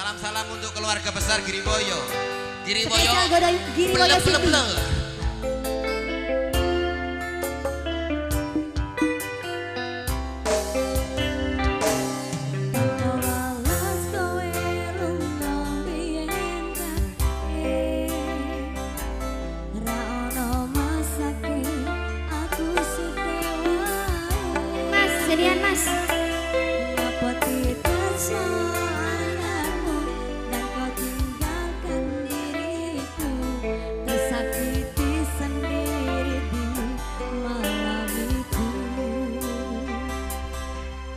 Salam-salam untuk keluarga besar Giriboyo. Giriboyo. Giriboyo City. Mas, jadian Mas.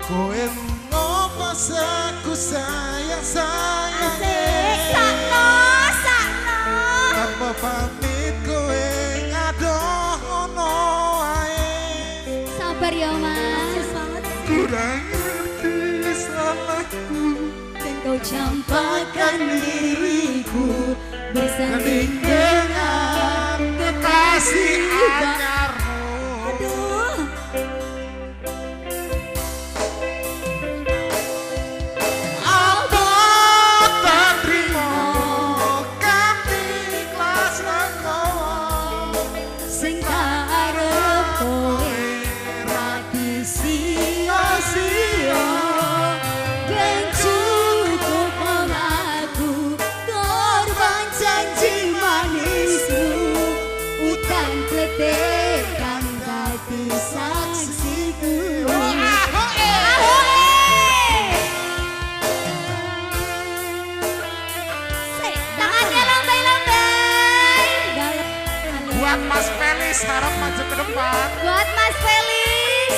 Kowe ngopo aku sayang sayang. Sakno, sakno. Tanpa pamit kowe ngadoh ngono ae. Sabar ya Mas. Kurang ngerti salahku Dan kau campakkan diriku bersanding dengan kekasih anyarmu. Aduh. Apa tak terima kanthi ikhlas legowo Sing karep kowe ra sia-sia. ben cukup aku korban janji manismu utang kletek kang dadi saksiku. Tangannya lambai-lambai. Buat Mas Felis harap maju ke depan. Buat Mas Felis.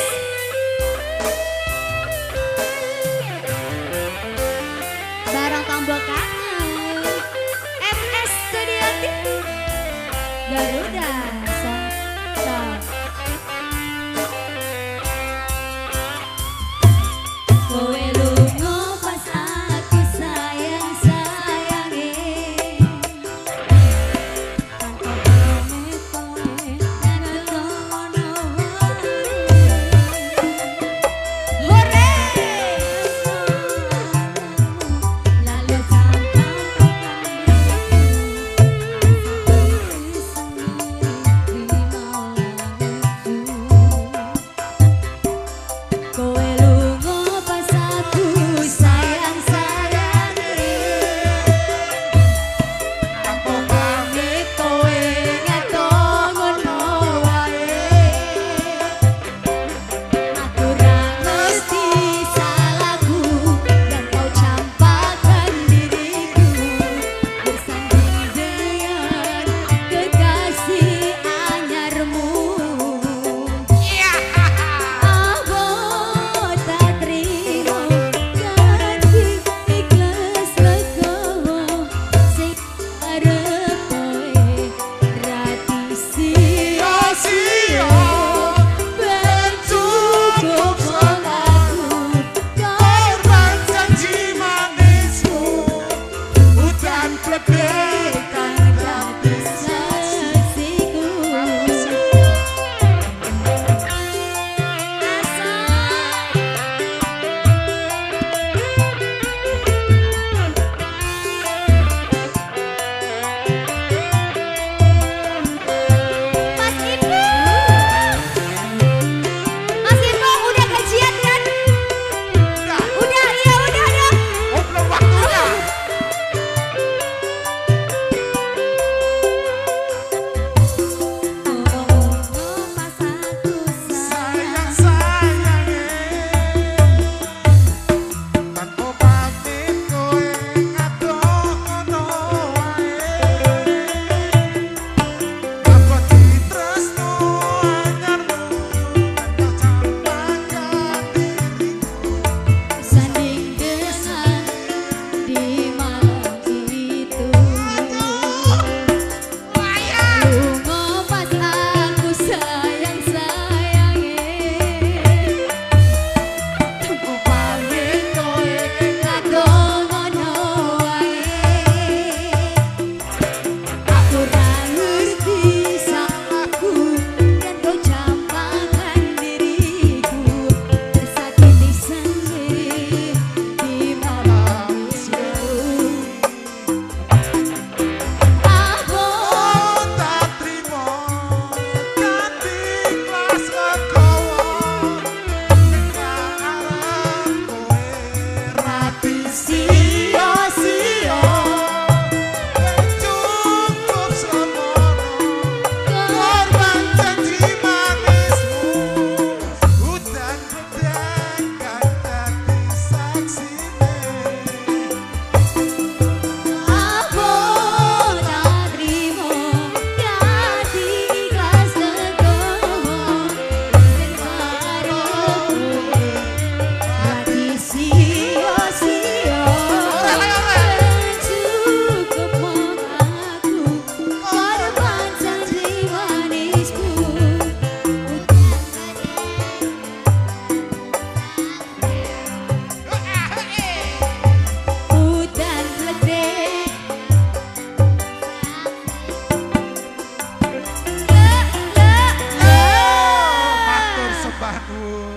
Barang tombol kangen. MS Studio TV. Garuda. Kowe lunga pas aku sayang-sayange. Tanpa pamit kowe ngono wae. Hore! Lalu campakkan diriku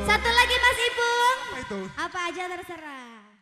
Satu lagi Mas Ipung. Apa itu? Apa aja terserah.